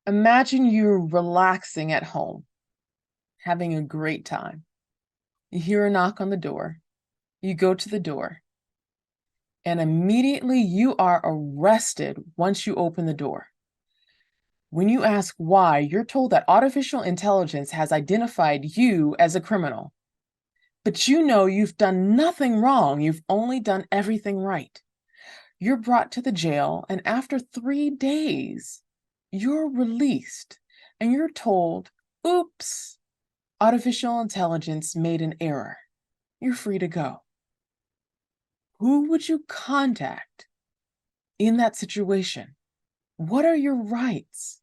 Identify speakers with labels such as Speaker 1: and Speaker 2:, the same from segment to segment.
Speaker 1: Imagine you're relaxing at home, having a great time. You hear a knock on the door. You go to the door, and immediately you are arrested once you open the door. When you ask why, you're told that artificial intelligence has identified you as a criminal. But you know you've done nothing wrong. You've only done everything right. You're brought to the jail, and after 3 days, you're released, and you're told, oops, artificial intelligence made an error. You're free to go. Who would you contact in that situation? What are your rights?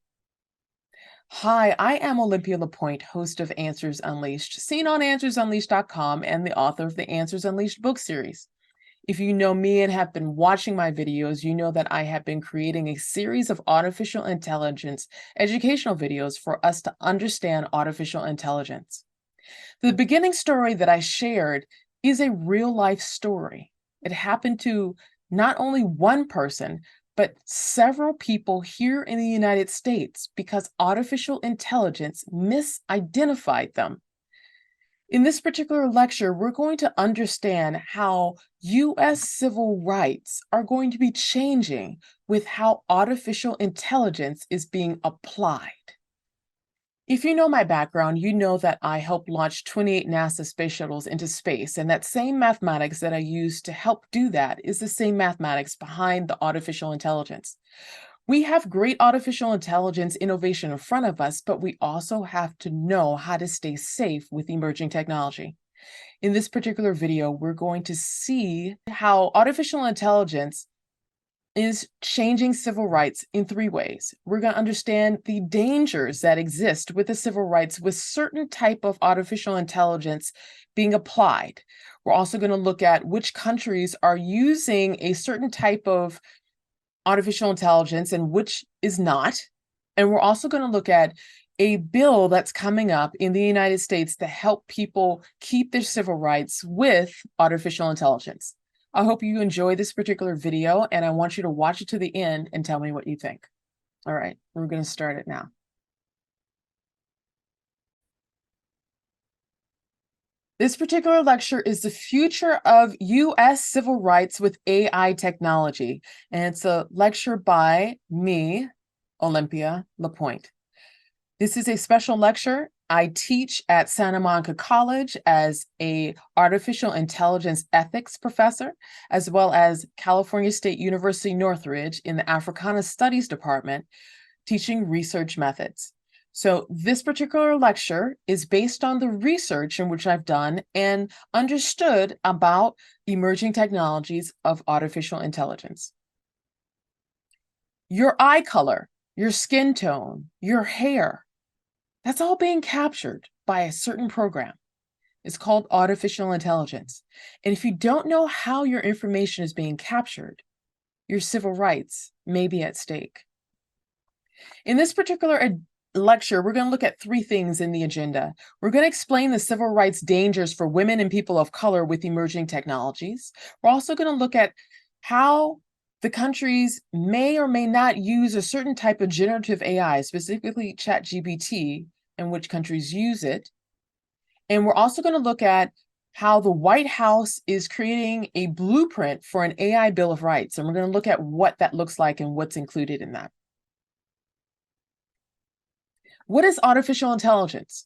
Speaker 1: Hi, I am Olympia LePoint, host of Answers Unleashed, seen on AnswersUnleashed.com and the author of the Answers Unleashed book series. If you know me and have been watching my videos, you know that I have been creating a series of artificial intelligence educational videos for us to understand artificial intelligence. The beginning story that I shared is a real life story. It happened to not only one person, but several people here in the United States because artificial intelligence misidentified them. In this particular lecture, we're going to understand how U.S. civil rights are going to be changing with how artificial intelligence is being applied. If you know my background, you know that I helped launch 28 NASA space shuttles into space, and that same mathematics that I used to help do that is the same mathematics behind the artificial intelligence. We have great artificial intelligence innovation in front of us, but we also have to know how to stay safe with emerging technology. In this particular video, we're going to see how artificial intelligence is changing civil rights in 3 ways. We're going to understand the dangers that exist with the civil rights with certain type of artificial intelligence being applied. We're also going to look at which countries are using a certain type of artificial intelligence and which is not. And we're also going to look at a bill that's coming up in the United States to help people keep their civil rights with artificial intelligence. I hope you enjoy this particular video, and I want you to watch it to the end and tell me what you think. All right, we're going to start it now. This particular lecture is the future of U.S. civil rights with AI technology, and it's a lecture by me, Olympia LePoint. This is a special lecture. I teach at Santa Monica College as a artificial intelligence ethics professor, as well as California State University Northridge in the Africana Studies Department, teaching research methods. So this particular lecture is based on the research in which I've done and understood about emerging technologies of artificial intelligence. Your eye color, your skin tone, your hair, that's all being captured by a certain program. It's called artificial intelligence. And if you don't know how your information is being captured, your civil rights may be at stake. In this particular lecture, we're going to look at 3 things in the agenda. We're going to explain the civil rights dangers for women and people of color with emerging technologies. We're also going to look at how the countries may or may not use a certain type of generative AI, specifically ChatGPT, and which countries use it. And we're also going to look at how the White House is creating a blueprint for an AI Bill of Rights. And we're going to look at what that looks like and what's included in that. What is artificial intelligence?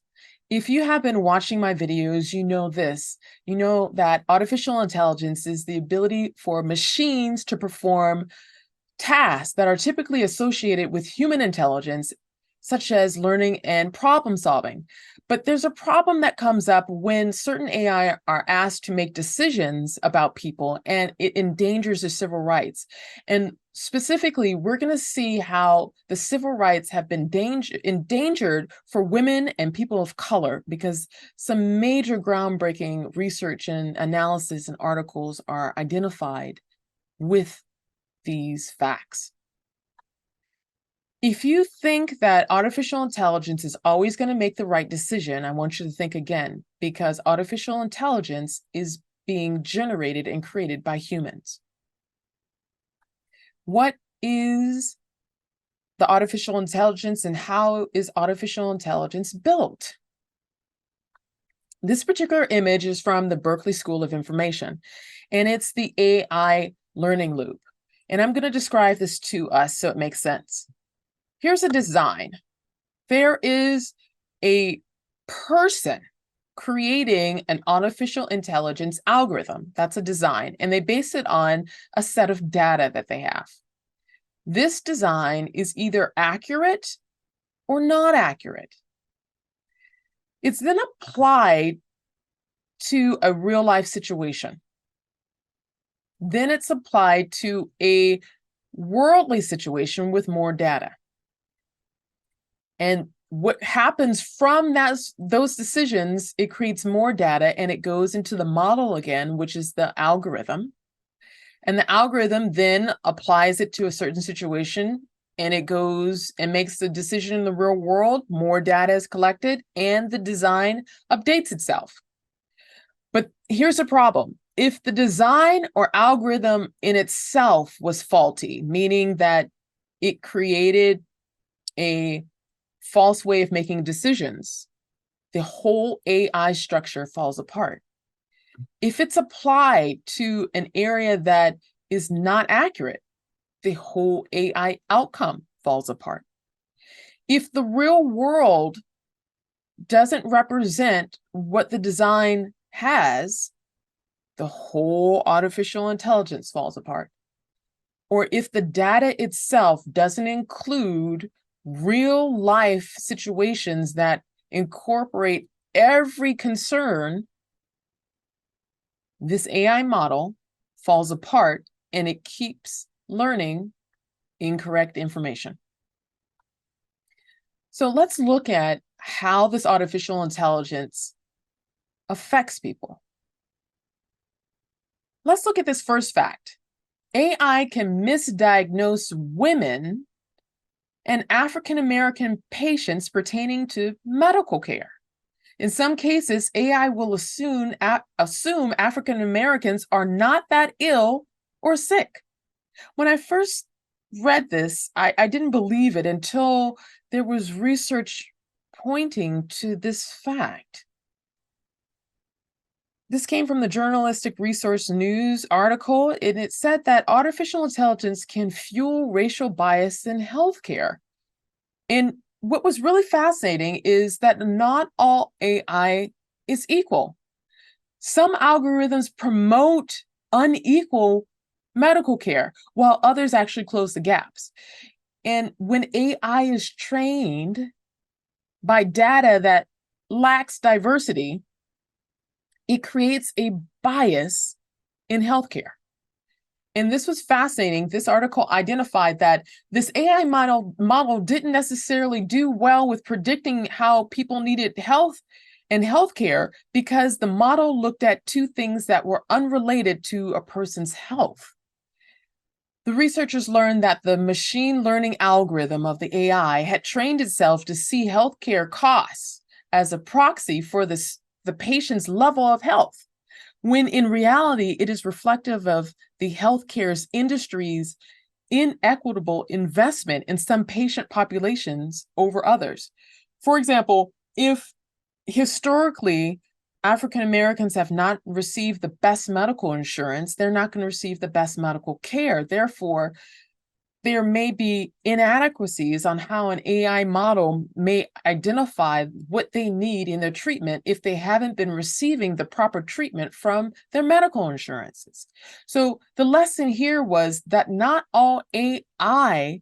Speaker 1: If you have been watching my videos, you know this. You know that artificial intelligence is the ability for machines to perform tasks that are typically associated with human intelligence, such as learning and problem solving. But there's a problem that comes up when certain AI are asked to make decisions about people, and it endangers their civil rights. And specifically, we're going to see how the civil rights have been endangered for women and people of color, because some major groundbreaking research and analysis and articles are identified with these facts. If you think that artificial intelligence is always going to make the right decision, I want you to think again, because artificial intelligence is being generated and created by humans. What is the artificial intelligence and how is artificial intelligence built. This particular image is from the Berkeley School of Information, and it's the AI learning loop. And I'm going to describe this to us so it makes sense. Here's a design. There is a person creating an artificial intelligence algorithm. That's a design, and they base it on a set of data that they have. This design is either accurate or not accurate. It's then applied to a real life situation. Then it's applied to a worldly situation with more data. And what happens from those decisions, it creates more data and it goes into the model again, which is the algorithm. And the algorithm then applies it to a certain situation, and it goes and makes the decision in the real world. More data is collected and the design updates itself. But here's a problem. If the design or algorithm in itself was faulty, meaning that it created a false way of making decisions, the whole AI structure falls apart. If it's applied to an area that is not accurate, the whole AI outcome falls apart. If the real world doesn't represent what the design has, the whole artificial intelligence falls apart. Or if the data itself doesn't include real life situations that incorporate every concern, this AI model falls apart and it keeps learning incorrect information. So let's look at how this artificial intelligence affects people. Let's look at this first fact. AI can misdiagnose women and African American patients pertaining to medical care. In some cases, AI will assume African Americans are not that ill or sick. When I first read this, I didn't believe it until there was research pointing to this fact. This came from the Journalistic Resource News article, and it said that artificial intelligence can fuel racial bias in healthcare. And what was really fascinating is that not all AI is equal. Some algorithms promote unequal medical care, while others actually close the gaps. And when AI is trained by data that lacks diversity, it creates a bias in healthcare. And this was fascinating. This article identified that this AI model didn't necessarily do well with predicting how people needed health and healthcare because the model looked at two things that were unrelated to a person's health. The researchers learned that the machine learning algorithm of the AI had trained itself to see healthcare costs as a proxy for the patient's level of health, when in reality, it is reflective of the healthcare industry's inequitable investment in some patient populations over others. For example, if historically African Americans have not received the best medical insurance, they're not going to receive the best medical care. Therefore, there may be inadequacies on how an AI model may identify what they need in their treatment if they haven't been receiving the proper treatment from their medical insurances. So the lesson here was that not all AI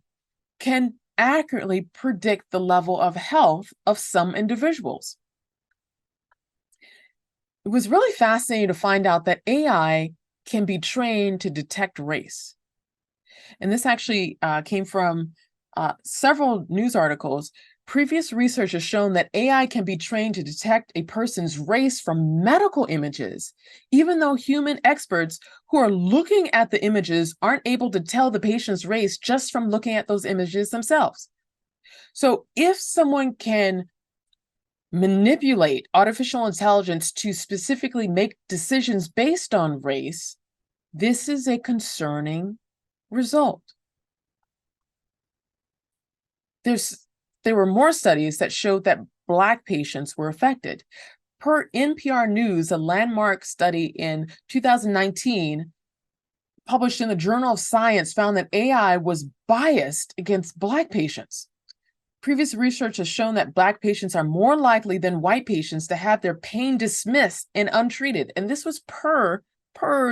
Speaker 1: can accurately predict the level of health of some individuals. It was really fascinating to find out that AI can be trained to detect race. And this actually came from several news articles. Previous research has shown that AI can be trained to detect a person's race from medical images, even though human experts who are looking at the images aren't able to tell the patient's race just from looking at those images themselves. So if someone can manipulate artificial intelligence to specifically make decisions based on race, this is a concerning result. there were more studies that showed that Black patients were affected. Per NPR News, a landmark study in 2019 published in the Journal of Science found that AI was biased against Black patients. Previous research has shown that Black patients are more likely than white patients to have their pain dismissed and untreated. And this was per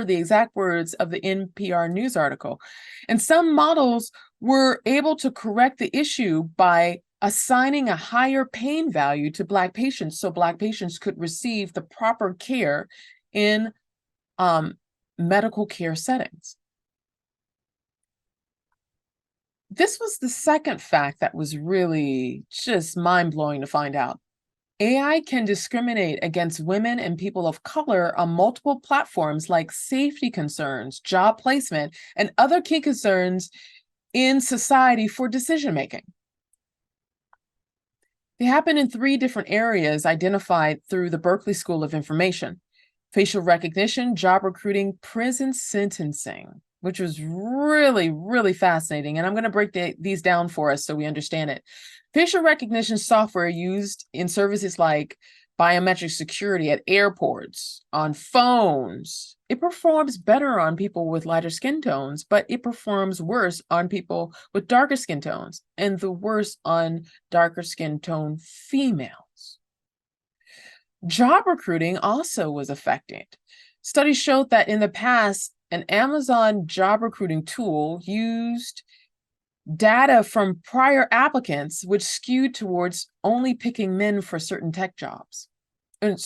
Speaker 1: the exact words of the NPR News article. And some models were able to correct the issue by assigning a higher pain value to Black patients so Black patients could receive the proper care in medical care settings. This was the second fact that was really just mind-blowing to find out. AI can discriminate against women and people of color on multiple platforms like safety concerns, job placement, and other key concerns in society for decision-making. They happen in 3 different areas identified through the Berkeley School of Information: facial recognition, job recruiting, prison sentencing, which was really, really fascinating. And I'm going to break these down for us so we understand it. Facial recognition software used in services like biometric security at airports, on phones. It performs better on people with lighter skin tones, but it performs worse on people with darker skin tones, and the worst on darker skin tone females. Job recruiting also was affected. Studies showed that in the past, an Amazon job recruiting tool used data from prior applicants, which skewed towards only picking men for certain tech jobs, and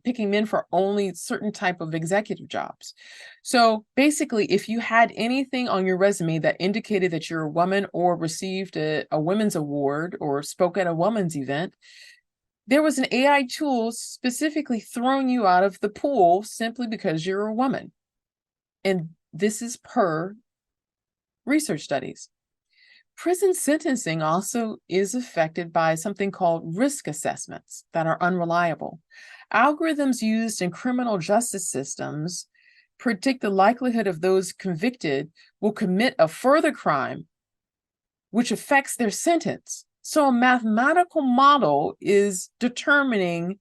Speaker 1: picking men for only certain type of executive jobs. So basically, if you had anything on your resume that indicated that you're a woman or received a women's award or spoke at a women's event, there was an AI tool specifically throwing you out of the pool simply because you're a woman. And this is per research studies. Prison sentencing also is affected by something called risk assessments that are unreliable. Algorithms used in criminal justice systems predict the likelihood of those convicted will commit a further crime, which affects their sentence. So a mathematical model is determining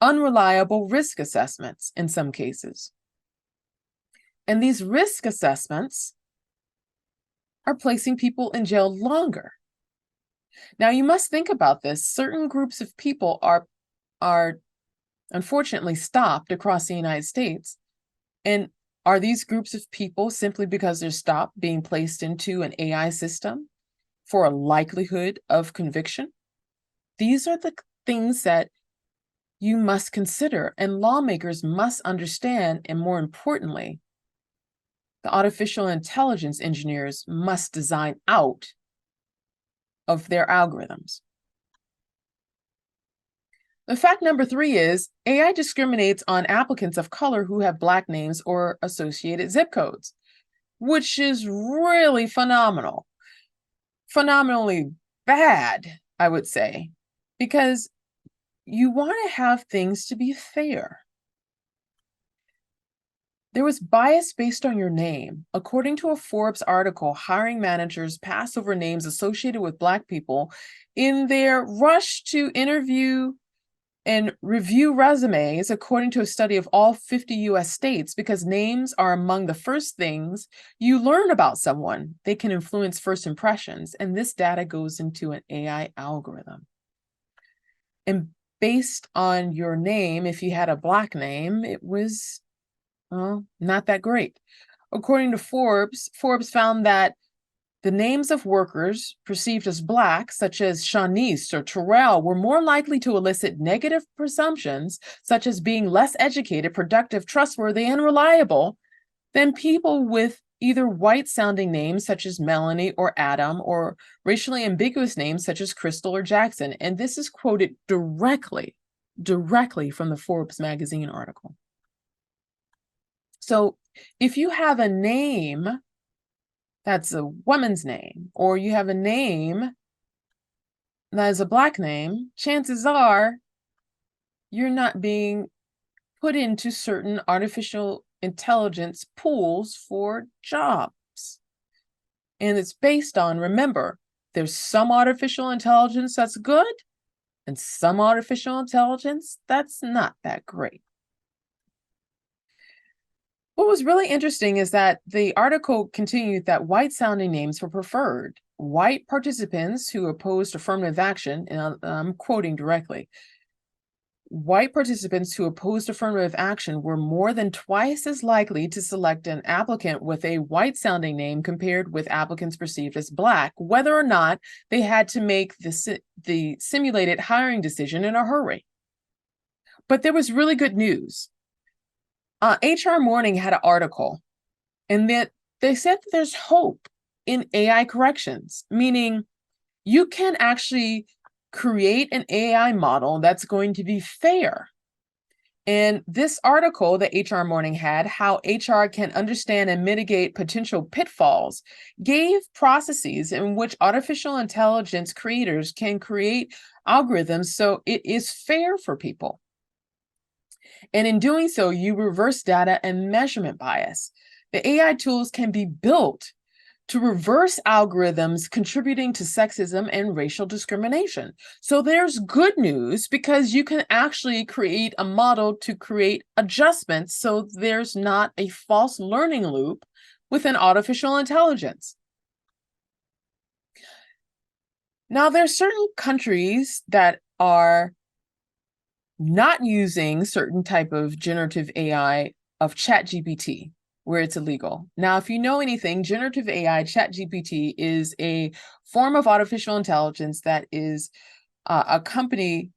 Speaker 1: unreliable risk assessments in some cases. And these risk assessments are placing people in jail longer. Now, you must think about this. Certain groups of people are unfortunately stopped across the United States. And are these groups of people simply because they're stopped being placed into an AI system for a likelihood of conviction? These are the things that you must consider, and lawmakers must understand, and more importantly, the artificial intelligence engineers must design out of their algorithms. The fact number 3 is AI discriminates on applicants of color who have Black names or associated zip codes, which is really phenomenal. Phenomenally bad, I would say, because you want to have things to be fair. There was bias based on your name. According to a Forbes article, hiring managers pass over names associated with Black people in their rush to interview and review resumes, according to a study of all 50 U.S. states, because names are among the first things you learn about someone. They can influence first impressions, and this data goes into an AI algorithm. And based on your name, if you had a Black name, it was not that great. According to Forbes found that the names of workers perceived as Black, such as Shanice or Terrell, were more likely to elicit negative presumptions, such as being less educated, productive, trustworthy, and reliable, than people with either white-sounding names, such as Melanie or Adam, or racially ambiguous names, such as Crystal or Jackson. And this is quoted directly from the Forbes magazine article. So if you have a name that's a woman's name, or you have a name that is a Black name, chances are you're not being put into certain artificial intelligence pools for jobs. And it's based on, remember, there's some artificial intelligence that's good and some artificial intelligence that's not that great. What was really interesting is that the article continued that white-sounding names were preferred. White participants who opposed affirmative action, and I'm quoting directly, white participants who opposed affirmative action were more than twice as likely to select an applicant with a white-sounding name compared with applicants perceived as Black, whether or not they had to make the simulated hiring decision in a hurry. But there was really good news. HR Morning had an article, and that they said that there's hope in AI corrections, meaning you can actually create an AI model that's going to be fair. And this article that HR Morning had, how HR can understand and mitigate potential pitfalls, gave processes in which artificial intelligence creators can create algorithms so it is fair for people. And in doing so, you reverse data and measurement bias. The AI tools can be built to reverse algorithms contributing to sexism and racial discrimination. So there's good news because you can actually create a model to create adjustments so there's not a false learning loop within artificial intelligence. Now, there's certain countries that are not using certain type of generative AI of ChatGPT, where it's illegal. Now, if you know anything, generative AI, ChatGPT, is a form of artificial intelligence that is a company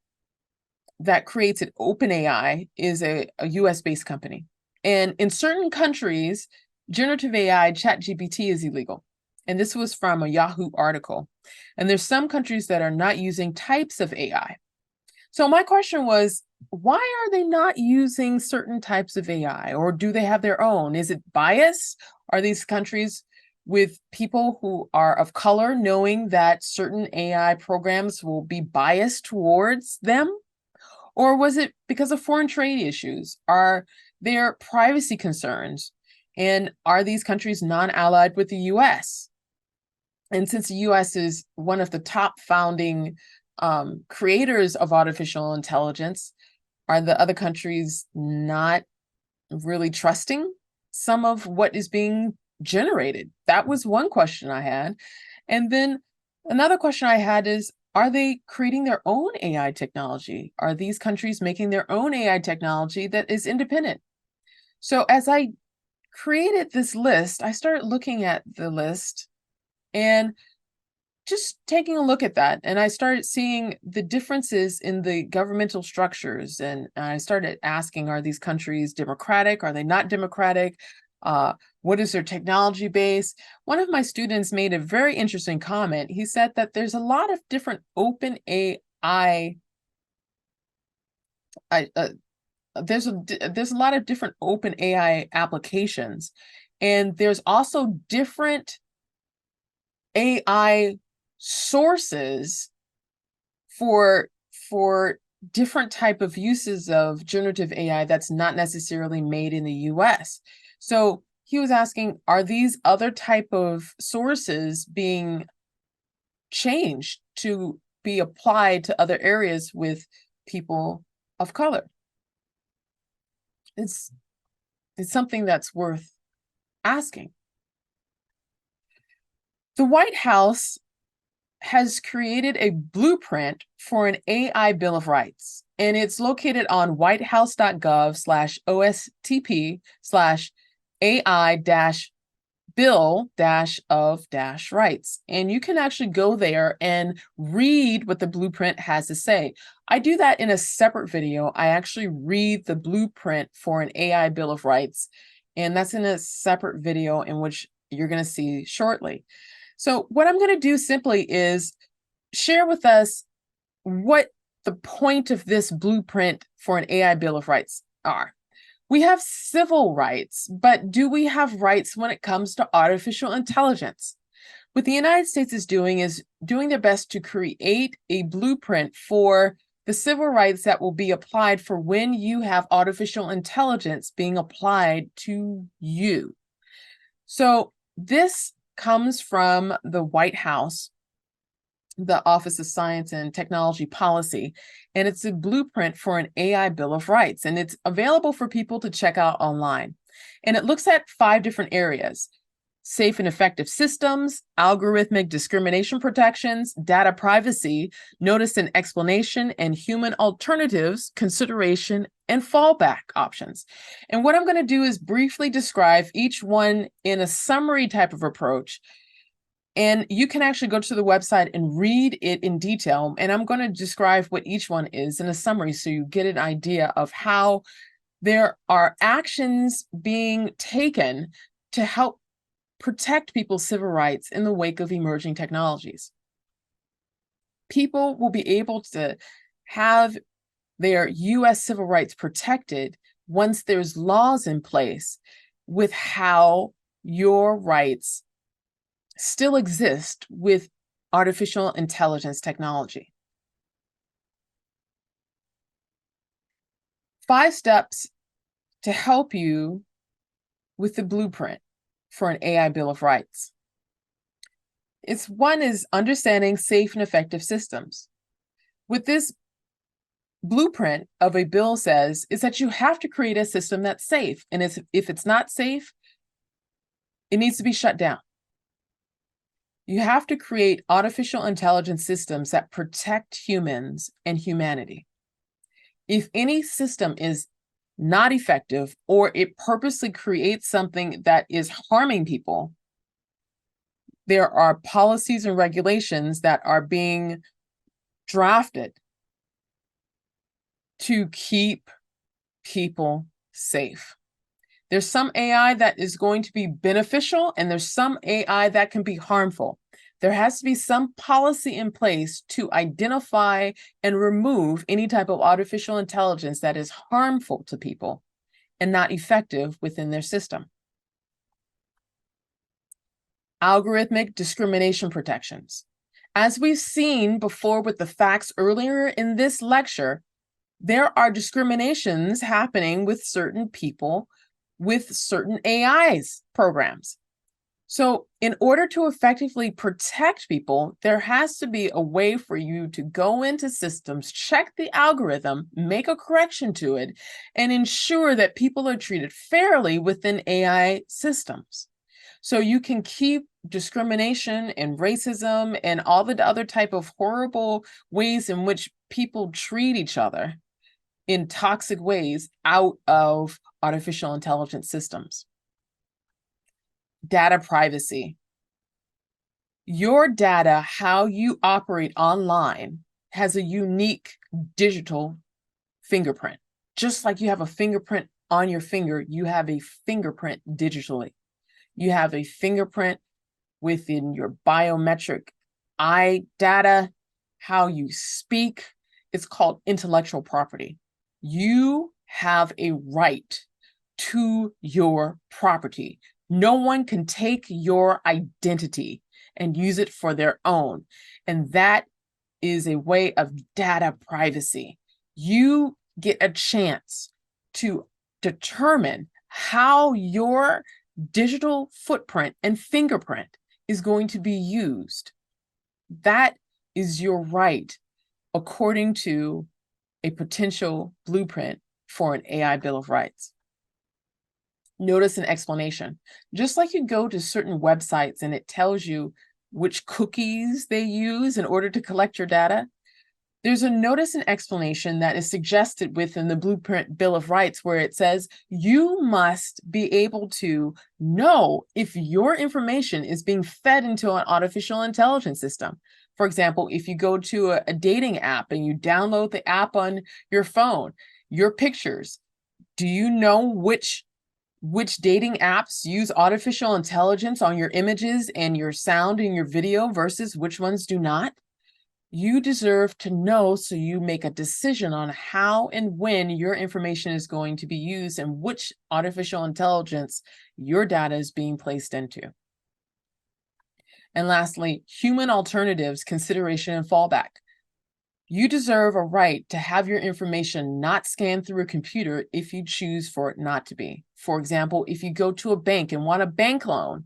Speaker 1: that creates it. OpenAI is a US-based company. And in certain countries, generative AI, ChatGPT, is illegal. And this was from a Yahoo article. And there's some countries that are not using types of AI. So my question was, why are they not using certain types of AI, or do they have their own? Is it bias? Are these countries with people who are of color knowing that certain AI programs will be biased towards them? Or was it because of foreign trade issues? Are there privacy concerns? And are these countries non-allied with the US? And since the US is one of the top founding creators of artificial intelligence, are the other countries not really trusting some of what is being generated? That was one question I had. And then another question I had is, are they creating their own AI technology? Are these countries making their own AI technology that is independent? So as I created this list, I started looking at the list and just taking a look at that, and I started seeing the differences in the governmental structures, and I started asking, are these countries democratic? Are they not democratic? What is their technology base? One of my students made a very interesting comment. He said that there's a lot of different open AI, there's a lot of different open AI applications, and there's also different AI sources for different type of uses of generative AI that's not necessarily made in the US. So he was asking, are these other type of sources being changed to be applied to other areas with people of color? It's something that's worth asking. The White House has created a blueprint for an AI Bill of Rights, and it's located on whitehouse.gov/OSTP/AI-Bill-of-Rights. And you can actually go there and read what the blueprint has to say. I do that in a separate video. I actually read the blueprint for an AI Bill of Rights, and that's in a separate video in which you're going to see shortly. So what I'm going to do simply is share with us what the point of this blueprint for an AI Bill of Rights are. We have civil rights, but do we have rights when it comes to artificial intelligence? What the United States is doing their best to create a blueprint for the civil rights that will be applied for when you have artificial intelligence being applied to you. So this comes from the White House, the Office of Science and Technology Policy, and it's a blueprint for an AI Bill of Rights, and it's available for people to check out online. And it looks at 5 different areas: safe and effective systems, algorithmic discrimination protections, data privacy, notice and explanation, and human alternatives, consideration, and fallback options. And what I'm going to do is briefly describe each one in a summary type of approach. And you can actually go to the website and read it in detail. And I'm going to describe what each one is in a summary so you get an idea of how there are actions being taken to help protect people's civil rights in the wake of emerging technologies. People will be able to have their U.S. civil rights protected once there's laws in place with how your rights still exist with artificial intelligence technology. 5 steps to help you with the blueprint for an AI Bill of Rights. One is understanding safe and effective systems. What this blueprint of a bill says is that you have to create a system that's safe. And if it's not safe, it needs to be shut down. You have to create artificial intelligence systems that protect humans and humanity. If any system is not effective or it purposely creates something that is harming people, there are policies and regulations that are being drafted to keep people safe. There's some AI that is going to be beneficial, and there's some AI that can be harmful. There has to be some policy in place to identify and remove any type of artificial intelligence that is harmful to people and not effective within their system. Algorithmic discrimination protections. As we've seen before with the facts earlier in this lecture, there are discriminations happening with certain people with certain AIs programs. So in order to effectively protect people, there has to be a way for you to go into systems, check the algorithm, make a correction to it, and ensure that people are treated fairly within AI systems. So you can keep discrimination and racism and all the other type of horrible ways in which people treat each other in toxic ways out of artificial intelligence systems. Data privacy. Your data, how you operate online, has a unique digital fingerprint. Just like you have a fingerprint on your finger, you have a fingerprint digitally. You have a fingerprint within your biometric eye data, how you speak. It's called intellectual property. You have a right to your property. No one can take your identity and use it for their own. And that is a way of data privacy. You get a chance to determine how your digital footprint and fingerprint is going to be used. That is your right according to a potential blueprint for an AI Bill of Rights. Notice and explanation. Just like you go to certain websites and it tells you which cookies they use in order to collect your data, there's a notice and explanation that is suggested within the Blueprint Bill of Rights where it says you must be able to know if your information is being fed into an artificial intelligence system. For example, if you go to a dating app and you download the app on your phone, your pictures, do you know which dating apps use artificial intelligence on your images and your sound and your video versus which ones do not? You deserve to know so you make a decision on how and when your information is going to be used and which artificial intelligence your data is being placed into. And lastly, human alternatives, consideration, and fallback. You deserve a right to have your information not scanned through a computer if you choose for it not to be. For example, if you go to a bank and want a bank loan,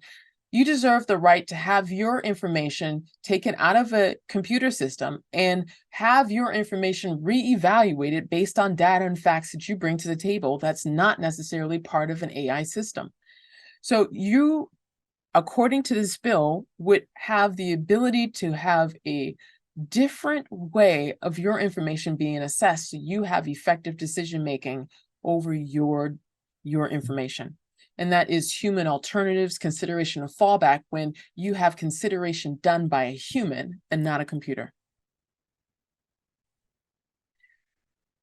Speaker 1: You deserve the right to have your information taken out of a computer system and have your information reevaluated based on data and facts that you bring to the table that's not necessarily part of an AI system. So you, according to this bill, would have the ability to have a different way of your information being assessed so you have effective decision making over your information. And that is human alternatives, consideration of fallback, when you have consideration done by a human and not a computer.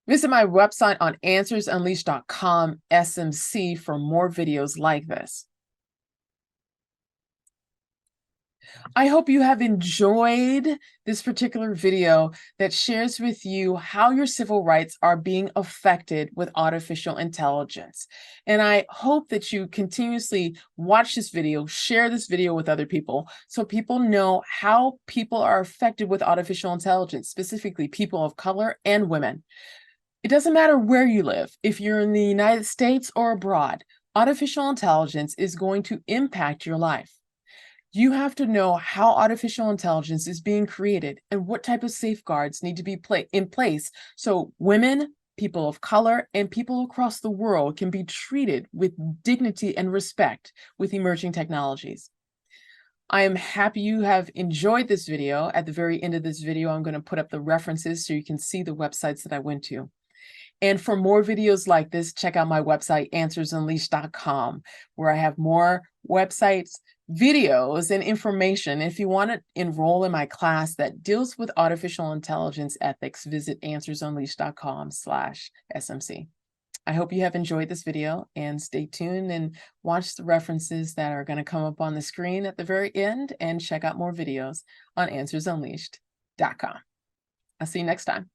Speaker 1: Visit my website on answersunleashed.com SMC for more videos like this. I hope you have enjoyed this particular video that shares with you how your civil rights are being affected with artificial intelligence. And I hope that you continuously watch this video, share this video with other people, so people know how people are affected with artificial intelligence, specifically people of color and women. It doesn't matter where you live, if you're in the United States or abroad, artificial intelligence is going to impact your life. You have to know how artificial intelligence is being created and what type of safeguards need to be in place so women, people of color, and people across the world can be treated with dignity and respect with emerging technologies. I am happy you have enjoyed this video. At the very end of this video, I'm going to put up the references so you can see the websites that I went to. And for more videos like this, check out my website, answersunleashed.com, where I have more websites, videos, and information. If you want to enroll in my class that deals with artificial intelligence ethics, visit answersunleashed.com/SMC. I hope you have enjoyed this video, and stay tuned and watch the references that are going to come up on the screen at the very end, and check out more videos on answersunleashed.com. I'll see you next time.